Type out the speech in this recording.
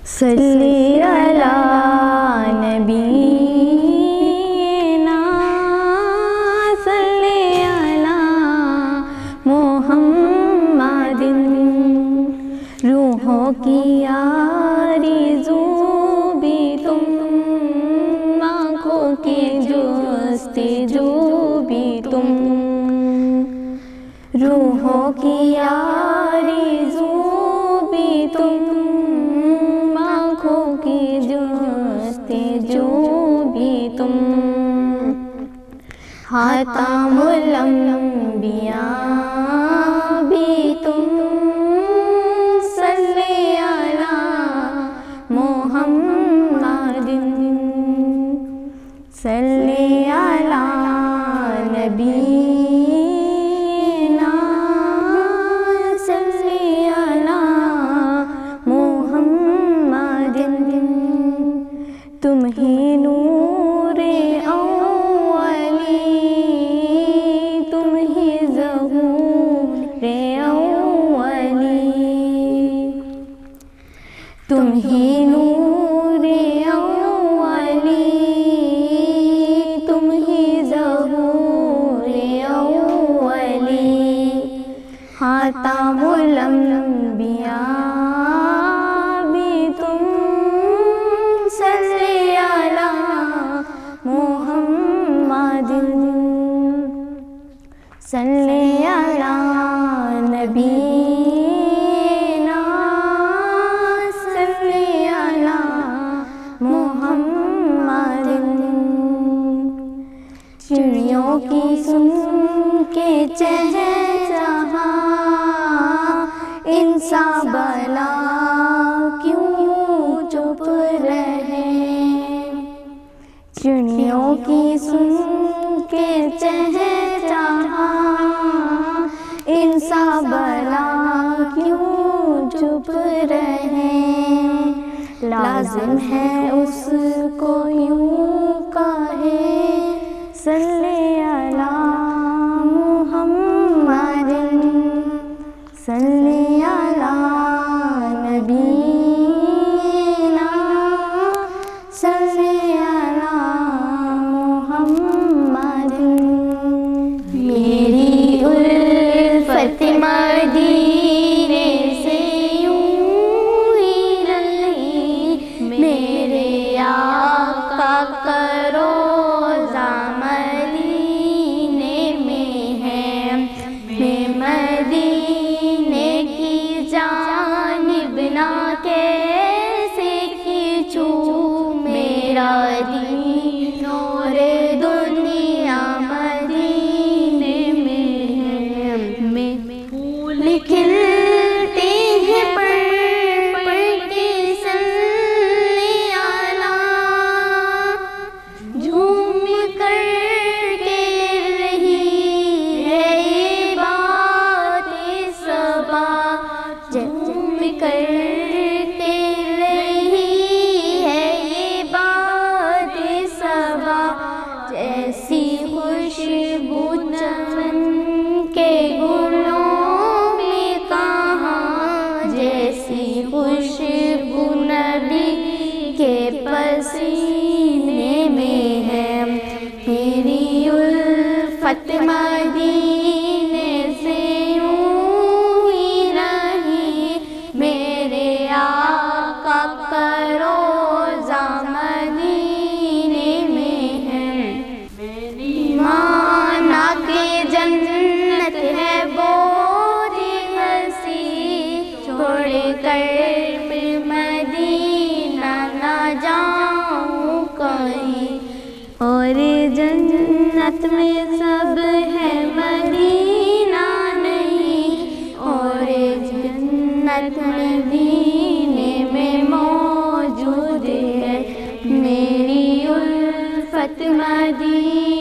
सल्ली अला नबीना सल्ली अला मुहम्मदिन। रूहों की आरज़ू भी तुम, आँखों की जुस्तिजू भी तुम। रूहों की आरज़ू भी तुम, आँखों की जुस्तिजू भी तुम। खातामुल अंबिया भी तुम, सल्ली अला मुहम्मदिन। सल्ली अला नबीना सल्ली अला मुहम्मदिन। तुम ही नूरे अव्वली, तुम ही ज़हूरे अव्वली। तुम ही नूरे अव्वली, तुम ही ज़हूरे अव्वली। खातामुल अंबिया भी तुम, सल्ली अला मुहम्मदिन। सल्ली अला नबीना सल्ली अला मुहम्मदिन। चिड़ियों की सुन के चहचहा, इंसा भला क्यों चुप रहे। चिड़ियों की सुन के चहचहा, इंसा भला क्यों चुप रहे। लाज़िम है उसको यूं कहे, सल्ली अला मुहम्मदिन। सल्ली अला नबीना सल्ली अला मुहम्मदिन। मेरी उल्फत मदीने से यूं ही रही, मेरे आका का रोज़ा मदीने में है। मैं मदीने की जानिब ना कैसे खींचूं, मेरा दीन और दुनिया मदीने में है। मैं फूल खिलते हैं पढ़ के सल्ली अला, झूम कर के रही है ये बात सबा। झूम कर के रही है ये बात सबा। जैसी खुशबू चमन के गुलों में कहाँ, जैसी खुशबू नबी के पसीने में है। मेरी उल्फत मदीने से यूं ही रही, मेरे आका का रोज़ा मदीने में है। मेरी माना के जन्नत है बहुत हसी, छोड़ कर मदीना ना जाऊं कहीं। और जन्नत में सब है मदीना नहीं, और जन्नत मदीने में मौजूद है। मेरी उल्फत मदीना